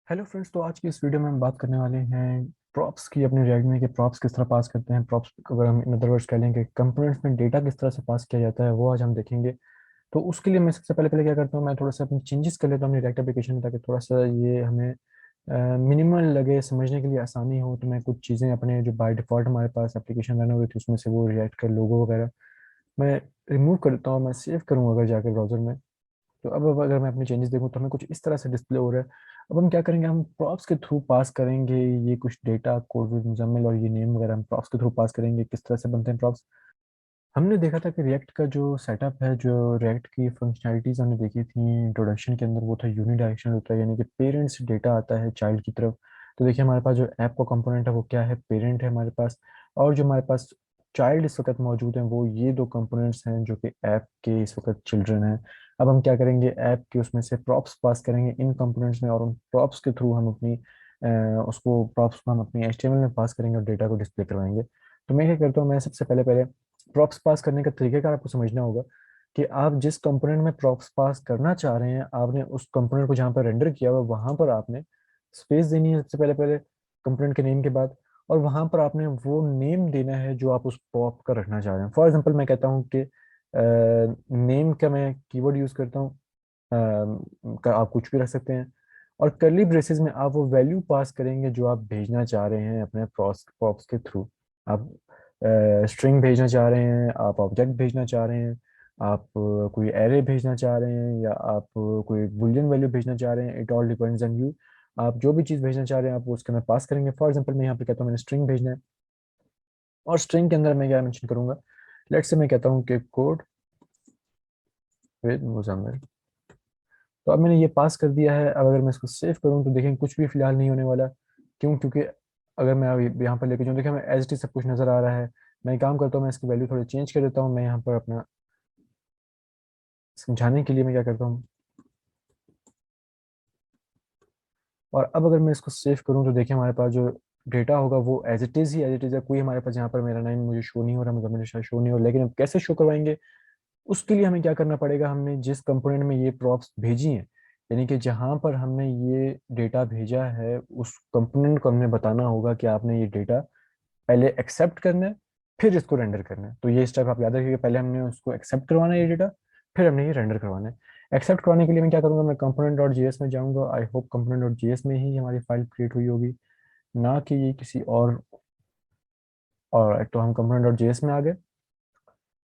Hello friends. तो आज की इस वीडियो में हम बात करने वाले हैं प्रॉप्स की अपने रिएक्ट में कि प्रॉप्स किस तरह पास करते हैं। प्रॉप्स अगर हम इन अदर वर्ड्स कह लेंगे कंपोनेंट्स में डेटा किस तरह से पास किया जाता है वो आज हम देखेंगे। तो उसके लिए मैं सबसे पहले पहले क्या करता हूँ, मैं थोड़ा सा अपनी चेंजेस कर लेता हूँ अपनी रिएक्ट एप्लीकेशन में, ताकि थोड़ा सा ये हमें मिनिमल लगे, समझने के लिए आसानी हो। तो मैं कुछ चीज़ें अपने जो बाय डिफ़ॉल्ट हमारे पास एप्लीकेशन रन हो रही थी उसमें से वो रिएक्ट का लोगो वगैरह मैं रिमूव करता हूँ, मैं सेव करूँ अगर जाकर ब्राउज़र में। तो अब अगर मैं अपने चेंजेस देखूँ तो हमें कुछ इस तरह से डिस्प्ले हो रहा है। अब हम क्या करेंगे, हम प्रॉप्स के थ्रू पास करेंगे ये कुछ डेटा कोड मुजम्मिल और ये नेम वगैरह हम प्रॉप्स के थ्रू पास करेंगे। किस तरह से बनते हैं प्रॉप्स, हमने देखा था कि रिएक्ट का जो सेटअप है, जो रिएक्ट की फंक्शनैलिटीज हमने देखी थी इंट्रोडक्शन के अंदर, वो था यूनिडायरेक्शनल होता है, यानी कि पेरेंट से डेटा आता है चाइल्ड की तरफ। तो देखिए हमारे पास जो ऐप का कंपोनेंट है वो क्या है, पेरेंट है हमारे पास, और जो हमारे पास चाइल्ड इस वक्त मौजूद हैं वो ये दो कंपोनेंट्स हैं जो कि ऐप के इस वक्त चिल्ड्रन हैं। अब हम क्या करेंगे, ऐप के उसमें से प्रॉप्स पास करेंगे इन कंपोनेंट्स में, और उन प्रॉप्स के थ्रू हम अपनी उसको प्रॉप्स को हम अपनी एचटीएमएल में पास करेंगे और डेटा को डिस्प्ले करवाएंगे। तो मैं क्या करता हूँ, मैं सबसे पहले पहले प्रॉप्स पास करने का तरीकेकार आपको समझना होगा कि आप जिस कंपोनेंट में प्रॉप्स पास करना चाह रहे हैं, आपने उस कंपोनेंट को जहाँ पर रेंडर किया हुआ वहां पर आपने स्पेस देनी है सबसे पहले पहले कंपोनेंट के नेम के बाद, और वहां पर आपने वो नेम देना है जो आप उस प्रॉप का रखना चाह रहे हैं। फॉर एग्जांपल मैं कहता हूँ कि नेम का मैं कीवर्ड यूज करता हूँ, आप कुछ भी रख सकते हैं, और कर्ली ब्रेसेस में आप वो वैल्यू पास करेंगे जो आप भेजना चाह रहे हैं अपने प्रॉप्स के थ्रू। आप स्ट्रिंग भेजना चाह रहे हैं, आप ऑब्जेक्ट भेजना चाह रहे हैं, आप कोई एरे भेजना चाह रहे हैं, या आप कोई बुलियन वैल्यू भेजना चाह रहे हैं, it all depends on you. आप जो भी चीज़ भेजना चाह रहे हैं आप वो उसके अंदर पास करेंगे। फॉर एग्जांपल मैं यहाँ पे कहता हूँ मैंने स्ट्रिंग भेजना है, और स्ट्रिंग के अंदर मैं क्या मेंशन करूंगा, लेट्स से मैं कहता हूँ कि कोड विद मुजम्मिल। तो अब मैंने ये पास कर दिया है। अब अगर मैं इसको सेव करूँ तो देखें कुछ भी फिलहाल नहीं होने वाला। क्यों? क्योंकि अगर मैं अभी यहाँ पर लेके जाऊँ, देखिए हमें एज इट इज सब कुछ नज़र आ रहा है। मैं एक काम करता हूँ, मैं इसकी वैल्यू थोड़ी चेंज कर देता हूँ। मैं यहाँ पर अपना समझाने के लिए मैं क्या करता हूँ, और अब अगर मैं इसको सेव करूँ तो देखिए हमारे पास जो डेटा होगा वो एज इट इज़ ही एज इट इज़ है। कोई हमारे पास यहाँ पर मेरा नाम मुझे शो नहीं हो रहा, मुझे शायद शो नहीं हो रहा, लेकिन अब कैसे शो करवाएंगे उसके लिए हमें क्या करना पड़ेगा, हमने जिस कंपोनेंट में ये प्रॉप्स भेजी हैं, यानी कि जहाँ पर हमने ये डेटा भेजा है उस कंपोनेंट को हमने बताना होगा कि आपने ये डेटा पहले एक्सेप्ट करना है, फिर इसको रेंडर करना है। तो ये स्टेप आप याद रखिए, पहले हमने उसको एक्सेप्ट करवाना है ये डेटा, फिर हमने ये रेंडर करवाना है। एक्सेप्ट करवाने के लिए मैं क्या करूँगा, मैं कंपोनेंट डॉट जीएस में जाऊँगा। I hope component dot GS में ही हमारी फाइल क्रिएट हुई होगी, ना कि ये किसी और तो हम कंपोनेंट डॉट जेएस में आ गए।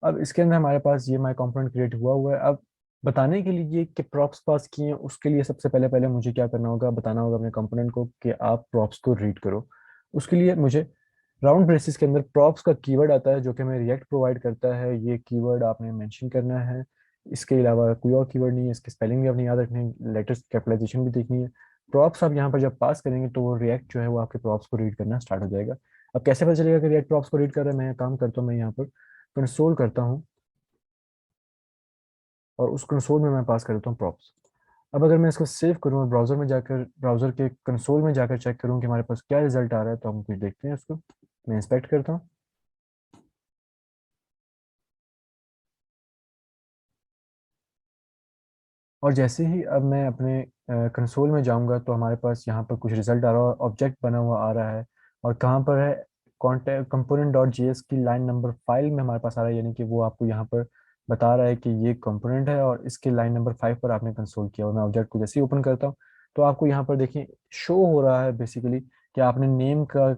अब इसके अंदर हमारे पास ये माई कंपोनेंट क्रिएट हुआ हुआ है। अब बताने के लिए कि प्रॉप्स पास किए हैं, उसके लिए सबसे पहले पहले मुझे क्या करना होगा, बताना होगा अपने कंपोनेंट को कि आप प्रॉप्स को रीड करो। उसके लिए मुझे राउंड ब्रेसिस के अंदर प्रॉप्स का कीवर्ड आता है जो कि हमें रिएक्ट प्रोवाइड करता है। ये कीवर्ड आपने मेंशन करना है, इसके अलावा कोई और कीवर्ड नहीं है। इसकी स्पेलिंग भी अपनी याद रखनी है, लेटर्स कैपिटलाइजेशन भी देखनी है। प्रॉप्स आप यहाँ पर जब पास करेंगे तो वो रिएक्ट जो है वो आपके प्रॉप्स को रीड करना स्टार्ट हो जाएगा। अब कैसे पता चलेगा कि रिएक्ट प्रॉप्स को रीड कर रहा है, मैं काम करता हूँ, मैं यहाँ पर कंसोल करता हूँ, और उस कंसोल में मैं पास कर देता हूँ प्रॉप्स। अब अगर मैं इसको सेव करूँ और ब्राउजर में जाकर ब्राउजर के कंसोल में जाकर चेक करूँ कि हमारे पास क्या रिजल्ट आ रहा है, तो हम कुछ देखते हैं उसको। मैं इंस्पेक्ट करता हूँ, और जैसे ही अब मैं अपने कंसोल में जाऊंगा तो हमारे पास यहाँ पर कुछ रिजल्ट आ रहा है, ऑब्जेक्ट बना हुआ आ रहा है, और कहाँ पर है, कॉन्टेक्ट कंपोनेंट डॉट जीएस की लाइन नंबर 5 में हमारे पास आ रहा है, यानी कि वो आपको यहाँ पर बता रहा है कि ये कंपोनेंट है और इसके लाइन नंबर 5 पर आपने कंसोल किया। और मैं ऑब्जेक्ट को जैसे ही ओपन करता हूँ तो आपको यहाँ पर देखिए शो हो रहा है बेसिकली कि आपने नेम का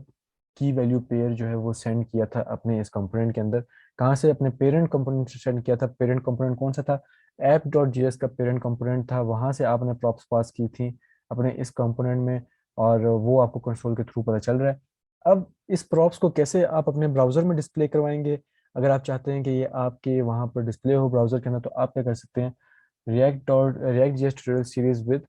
की वैल्यू पेयर जो है वो सेंड किया था अपने इस कंपोनेंट के अंदर। कहाँ से? अपने पेरेंट कंपोनेंट से सेंड किया था। पेरेंट कंपोनेंट कौन सा था? ऐप डॉट जीएस का पेरेंट कंपोनेंट था, वहां से आपने प्रॉप्स पास की थी अपने इस कंपोनेंट में, और वो आपको कंसोल के थ्रू पता चल रहा है। अब इस प्रॉप्स को कैसे आप अपने ब्राउजर में डिस्प्ले करवाएंगे, अगर आप चाहते हैं कि ये आपके वहां पर डिस्प्ले हो ब्राउजर के अंदर, तो आप क्या कर सकते हैं, react JS tutorial series with,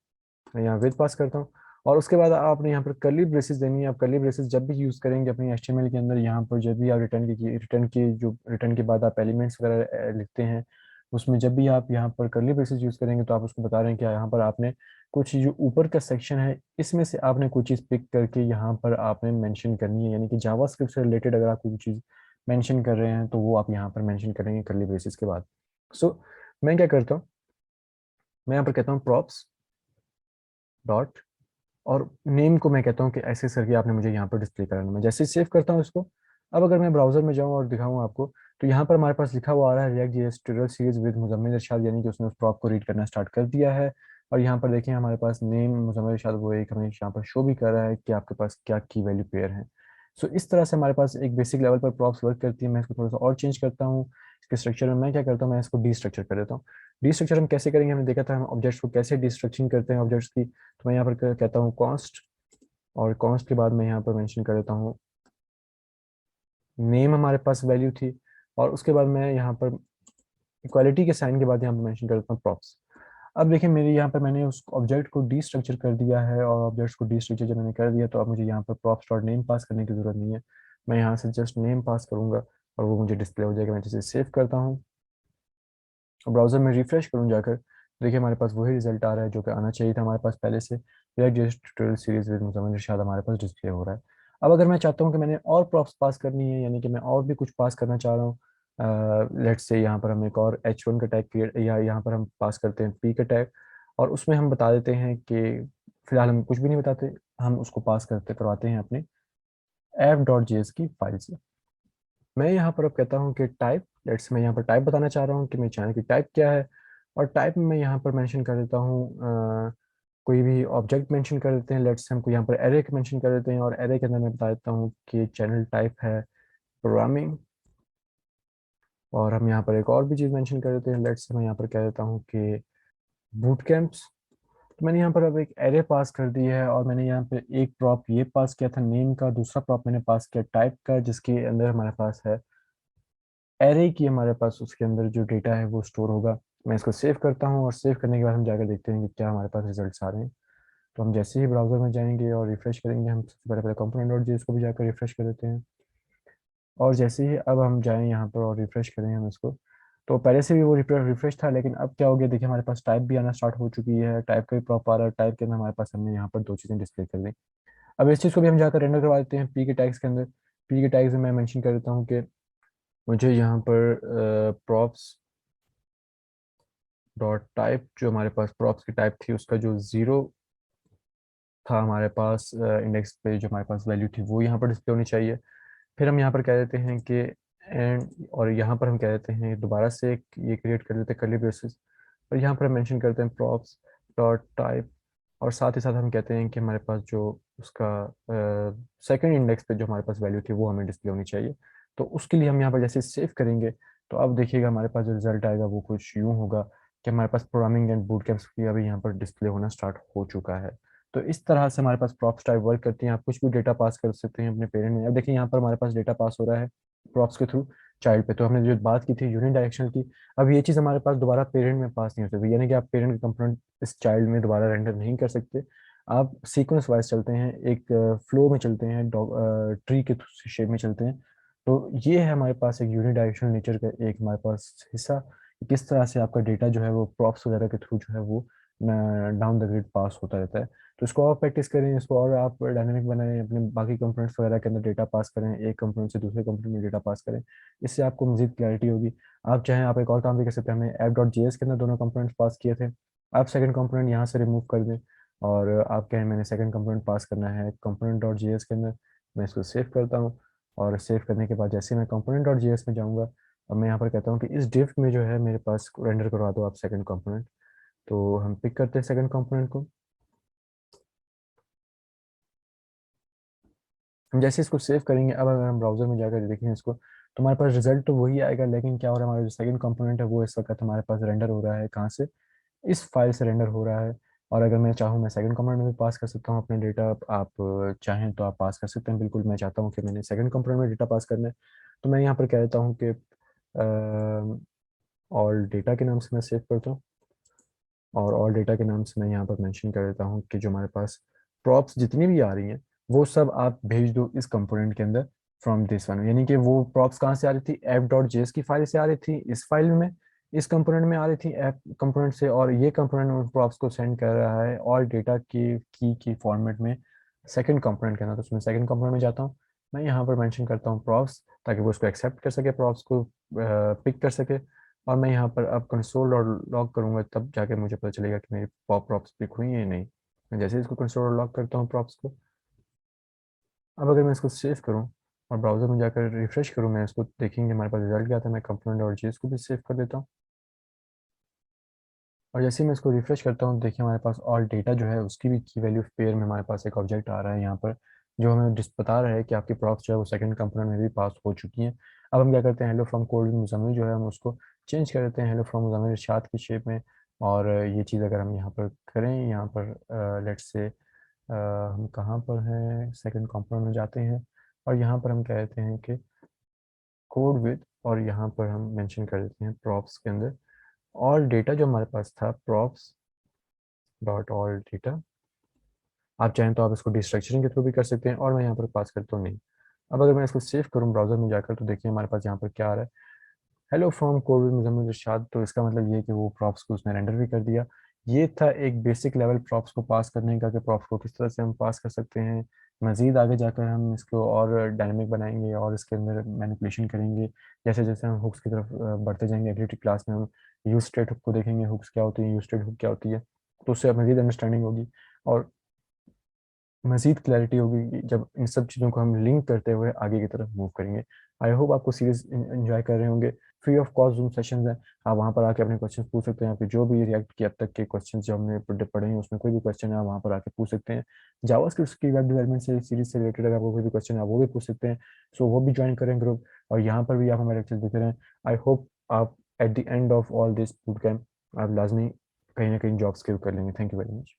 मैं यहाँ विद पास करता हूँ, और उसके बाद आपने यहाँ पर कर्ली ब्रेसेस देनी है। आप कर्ली ब्रेसेस जब भी यूज़ करेंगे अपनी एचटीएमएल के अंदर, यहाँ पर जब भी आप रिटर्न के बाद आप एलिमेंट्स वगैरह लिखते हैं, उसमें जब भी आप यहाँ पर कर्ली ब्रेसेस यूज़ करेंगे तो आप उसको बता रहे हैं कि यहाँ पर आपने कुछ जो ऊपर का सेक्शन है इसमें से आपने कोई चीज़ पिक करके यहाँ पर आपने मेंशन करनी है, यानी कि जावास्क्रिप्ट से रिलेटेड अगर आप कोई चीज़ मेंशन कर रहे हैं तो वो आप यहाँ पर मेंशन करेंगे कर्ली ब्रेसेस के बाद। सो मैं क्या करता हूँ, मैं यहाँ पर कहता हूँ प्रॉप्स डॉट और नेम को मैं कहता हूँ कि ऐसे करके आपने मुझे यहाँ पर डिस्प्ले कराना। मैं जैसे सेव करता हूँ इसको, अब अगर मैं ब्राउजर में जाऊँ और दिखाऊँ आपको, तो यहाँ पर हमारे पास लिखा हुआ आ रहा है React JS tutorial series with Muzammil Irshad, यानी कि उसने उस प्रॉप को रीड करना स्टार्ट कर दिया है। और यहाँ पर देखिए हमारे पास नेम मुजम्मिल इरशाद वो एक हमें यहाँ पर शो भी कर रहा है कि आपके पास क्या की वैल्यू पेयर है। सो इस तरह से हमारे पास एक बेसिक लेवल पर प्रॉप्स वर्क करती है। मैं इसको थोड़ा सा और चेंज करता हूँ इसके स्ट्रक्चर में। मैं क्या करता हूँ, मैं इसको डी स्ट्रक्चर कर देता हूँ। डी स्ट्रक्चर हम कैसे करेंगे, हमने देखा था हम ऑब्जेक्ट्स को कैसे डी स्ट्रक्चरिंग करते हैं ऑब्जेक्ट्स की। तो मैं यहाँ पर कहता हूँ कॉन्स्ट, और कॉन्स्ट के बाद मैं यहाँ पर मेंशन कर देता हूँ नेम, हमारे पास वैल्यू थी। और उसके बाद मैं यहाँ पर इक्वालिटी के साइन के बाद यहाँ पर मेंशन कर देता हूँ प्रॉप्स। अब देखिए मेरे यहाँ पर मैंने उस ऑब्जेक्ट को डी स्ट्रक्चर कर दिया है, और ऑब्जेक्ट्स को डी स्ट्रक्चर जब मैंने कर दिया तो अब मुझे यहाँ पर प्रॉप्स डॉट नेम पास करने की जरूरत नहीं है। मैं यहाँ से जस्ट नेम पास करूँगा और वो मुझे डिस्प्ले हो जाएगा। मैं जैसे सेव करता हूँ और ब्राउजर में रिफ्रेश करूँ जाकर, देखिए हमारे पास वही रिजल्ट आ रहा है जो कि आना चाहिए था हमारे पास पहले से। React JS tutorial series with Muzammil Irshad हमारे पास डिस्प्ले हो रहा है। अब अगर मैं चाहता हूँ कि मैंने और प्रॉप्स पास करनी है, यानी कि मैं और भी कुछ पास करना चाह रहा हूँ, लेट्स से यहाँ पर हम एक और H1 का टैग क्रिएट, या यहाँ पर हम पास करते हैं P का टैग, और उसमें हम बता देते हैं कि फिलहाल हम कुछ भी नहीं बताते, हम उसको पास करते करवाते हैं अपने f.js की फाइल से। मैं यहाँ पर अब कहता हूँ कि टाइप, लेट्स मैं यहाँ पर टाइप बताना चाह रहा हूँ कि मेरे चैनल की टाइप क्या है। और टाइप में मैं यहाँ पर मेंशन कर देता हूँ कोई भी ऑब्जेक्ट मेंशन कर देते हैं। लेट्स हमको यहाँ पर एरे मेंशन कर देते हैं, और एरे के अंदर मैं बता देता हूँ कि चैनल टाइप है प्रोग्रामिंग। और हम यहाँ पर एक और भी चीज़ मेंशन कर देते हैं। लेट्स मैं यहाँ पर कह देता हूँ कि बूट कैंप्स। तो मैंने यहाँ पर अब एक एरे पास कर दी है, और मैंने यहाँ पे एक प्रॉप ये पास किया था नेम का, दूसरा प्रॉप मैंने पास किया टाइप का, जिसके अंदर हमारे पास है एरे की, हमारे पास उसके अंदर जो डेटा है वो स्टोर होगा। मैं इसको सेव करता हूँ, और सेव करने के बाद हम जाकर देखते हैं कि क्या हमारे पास रिजल्ट्स आ रहे हैं। तो हम जैसे ही ब्राउजर में जाएंगे और रिफ्रेश करेंगे, हम सबसे पहले कंपोनेंट डॉट जेएस को भी जाकर रिफ्रेश कर देते हैं। और जैसे ही अब हम जाएं यहाँ पर और रिफ्रेश करें हम इसको, तो पहले से भी वो रिफ्रेश था, लेकिन अब क्या हो गया, देखिए हमारे पास टाइप भी आना स्टार्ट हो चुकी है। टाइप का भी प्रॉप आ रहा है, टाइप के अंदर हमारे पास हमने यहाँ पर दो चीज़ें डिस्प्ले कर दी। अब इस चीज़ को भी हम जाकर रेंडर करवा देते हैं पी के टैग्स के अंदर। पी के टैग्स में मैं मेंशन कर देता हूँ कि मुझे यहाँ पर प्रॉप्स डॉट टाइप, जो हमारे पास प्रॉप्स की टाइप थी उसका जो ज़ीरो था हमारे पास इंडेक्स पे, जो हमारे पास वैल्यू थी वो यहाँ पर डिस्प्ले होनी चाहिए। फिर हम यहाँ पर कह देते हैं कि एंड, और यहाँ पर हम कह देते हैं दोबारा से ये क्रिएट कर देते हैं कर्ली ब्रेसेस, और यहाँ पर हम मेंशन करते हैं प्रॉप्स डॉट टाइप। और साथ ही साथ हम कहते हैं कि हमारे पास जो उसका सेकंड इंडेक्स पे जो हमारे पास वैल्यू थी वो हमें डिस्प्ले होनी चाहिए। तो उसके लिए हम यहाँ पर जैसे सेव करेंगे, तो अब देखिएगा हमारे पास जो रिजल्ट आएगा वो कुछ यूँ होगा कि हमारे पास प्रोग्रामिंग एंड बूट कैंप्स की अभी यहाँ पर डिस्प्ले होना स्टार्ट हो चुका है। तो इस तरह से हमारे पास प्रॉप्स टाइप वर्क करती हैं। आप कुछ भी डेटा पास कर सकते हैं अपने पेरेंट में। अब देखिए यहाँ पर हमारे पास डेटा पास हो रहा है प्रॉप्स के थ्रू चाइल्ड पे। तो हमने जो बात की थी यूनिट डायरेक्शनल की, अब ये चीज़ हमारे पास दोबारा पेरेंट में पास नहीं हो सकती, यानी कि आप पेरेंट का कंपोनेंट इस चाइल्ड में दोबारा रेंडर नहीं कर सकते। आप सीक्वेंस वाइज चलते हैं, एक फ्लो में चलते हैं, ट्री के शेप में चलते हैं। तो ये है हमारे पास एक यूनिट डायरेक्शनल नेचर का एक हमारे पास हिस्सा, किस तरह से आपका डेटा जो है वो प्रॉप्स वगैरह के थ्रू जो है वो डाउन द ग्रिड पास होता रहता है। तो इसको और प्रैक्टिस करें, इसको और आप डायनामिक बनाएं, अपने बाकी कंपोनेंट्स वगैरह के अंदर डेटा पास करें, एक कंपोनेंट से दूसरे कंपोनेंट में डेटा पास करें। इससे आपको मजीद क्लैरिटी होगी। आप चाहें आप एक और काम भी कर सकते हैं। हमने ऐप डॉट जेएस के अंदर दोनों कंपोनेंट्स पास किए थे, आप सेकंड कंपोनेंट यहाँ से रिमूव कर दें, और आप कहें मैंने सेकंड कंपोनेंट पास करना है कंपोनेंट डॉट जेएस के अंदर। मैं इसको सेव करता हूँ, और सेव करने के बाद जैसे ही मैं कंपोनेंट डॉट जेएस में जाऊँगा, अब मैं यहाँ पर कहता हूँ कि इस डिफ में जो है मेरे पास रेंडर करवा दो आप सेकंड कंपोनेंट। तो हम पिक करते हैं सेकंड कंपोनेंट को। हम जैसे इसको सेव करेंगे, अब अगर हम ब्राउजर में जाकर देखें इसको, तो हमारे पास रिजल्ट तो वही आएगा, लेकिन क्या हो रहा है, हमारा जो सेकंड कंपोनेंट है वो इस वक्त हमारे पास रेंडर हो रहा है कहाँ से, इस फाइल से रेंडर हो रहा है। और अगर मैं चाहूँ मैं सेकंड कंपोनेंट में भी पास कर सकता हूँ अपने डेटा। आप चाहें तो आप पास कर सकते हैं, बिल्कुल मैं चाहता हूँ कि मैंने सेकंड कंपोनेंट में डेटा पास करना है। तो मैं यहाँ पर कह देता हूँ कि ऑल डेटा के नाम से मैं सेव करता हूँ, और ऑल डेटा के नाम से मैं यहाँ पर मेंशन कर देता हूँ कि जो हमारे पास प्रॉप्स जितनी भी आ रही हैं वो सब आप भेज दो इस कंपोनेंट के अंदर फ्रॉम दिस वन। यानी कि वो प्रॉप्स कहाँ से आ रही थी, एफ डॉट जेएस की फाइल से आ रही थी, इस फाइल में इस कंपोनेंट में आ रही थी एफ कंपोनेंट से, और ये कंपोनेंट उन प्रॉप्स को सेंड कर रहा है ऑल डेटा की फॉर्मेट में सेकंड कंपोनेंट के अंदर। तो उसमें सेकंड कंपोनेंट में जाता हूँ, मैं यहाँ पर मेंशन करता हूँ प्रॉप्स, ताकि वो उसको एक्सेप्ट कर सके, प्रॉप्स को पिक कर सके। और मैं यहाँ पर अब कंसोल और लॉग करूँगा, तब जाके मुझे पता चलेगा कि मेरी पॉप प्रॉप्स पिक हुई है या नहीं। मैं जैसे ही इसको कंसोल लॉक करता हूँ प्रॉप्स को, अब अगर मैं इसको सेव करूँ और ब्राउज़र में जाकर रिफ्रेश करूँ, मैं इसको देखेंगे हमारे पास रिजल्ट क्या आता है। मैं कंपोनेंट और JS को भी सेव कर देता हूँ, और जैसे ही मैं इसको रिफ्रेश करता हूँ, देखिए हमारे पास ऑल डेटा जो है उसकी भी की वैल्यू पेयर में हमारे पास एक ऑब्जेक्ट आ रहा है यहाँ पर, जो हमें बता रहा है कि आपकी प्रॉप्स जो है वो सेकंड कंपोनेंट में भी पास हो चुकी हैं। अब हम क्या करते हैं, हेलो फ्रॉम कोड मुजम्मिल जो है हम उसको चेंज कर देते हैं हेलो फ्रॉम मुजम्मिल इरशाद की शेप में। और ये चीज़ अगर हम यहाँ पर करें, यहाँ पर लेट्स से हम कहाँ पर हैं, सेकंड कंपोनेंट में जाते हैं, और यहाँ पर हम कहते हैं कि कोड विद, और यहाँ पर हम मेंशन कर देते हैं प्रॉप्स के अंदर ऑल डेटा जो हमारे पास था, प्रॉप्स डॉट ऑल डेटा। आप चाहें तो आप इसको डिस्ट्रक्चरिंग के थ्रू भी कर सकते हैं, और मैं यहाँ पर पास करता हूँ नहीं। अब अगर मैं इसको सेव करूँ ब्राउज़र में जाकर, तो देखिए हमारे पास यहाँ पर क्या आ रहा है, हेलो फ्रॉम कोविड मुजम्मिल इरशाद। तो इसका मतलब ये है कि वो प्रॉप्स को उसने रेंडर भी कर दिया। ये था एक बेसिक लेवल प्रॉप्स को पास करने का, कि प्रॉप्स को किस तरह से हम पास कर सकते हैं। मज़ीद आगे जाकर हम इसको और डायनेमिक बनाएंगे और इसके अंदर मैनिपुलेशन करेंगे। जैसे जैसे हम हुक्स की तरफ बढ़ते जाएंगे, अगली क्लास में हम यूज स्टेट हुक को देखेंगे, हुक्स क्या होती है, यूज स्टेट हुक क्या होती है। तो उससे मज़ीद अंडरस्टैंडिंग होगी और मज़ीद क्लैरिटी होगी कि जब इन सब चीज़ों को हम लिंक करते हुए आगे की तरफ मूव करेंगे। आई होप आपको सीरीज एंजॉय कर रहे होंगे। Free of cost zoom sessions हैं, आप वहाँ पर आके अपने क्वेश्चन पूछ सकते हैं। फिर जो भी रिएक्ट किए अब तक के क्वेश्चन जो हमने पढ़े हैं, उसमें कोई भी क्वेश्चन है आप वहाँ पर आके पूछ सकते हैं। जावास्क्रिप्ट की वेब डेवलपमेंट से सीरीज से रिलेटेड अगर आपको कोई भी क्वेश्चन है, आप वो भी पूछ सकते हैं। सो वो भी ज्वाइन करें ग्रुप, और यहाँ पर भी आप हमारे लेक्चर देते रहें। आई होप आप at the end of all this boot camp आप लाजमी कहीं ना कहीं जॉब स्किल कर लेंगे। Thank you very much.